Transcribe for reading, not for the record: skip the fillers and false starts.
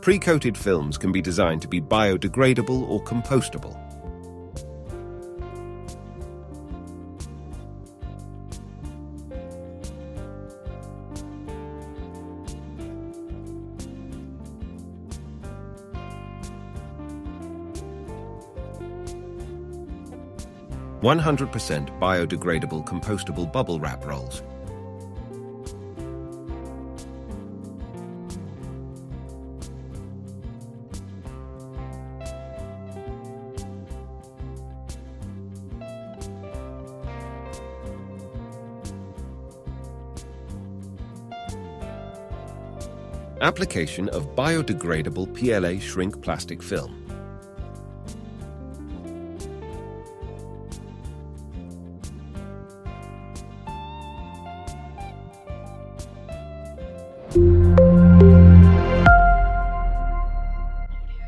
Pre-coated films can be designed to be biodegradable or compostable. "100% biodegradable compostable bubble wrap rolls." Application of biodegradable PLA shrink plastic film.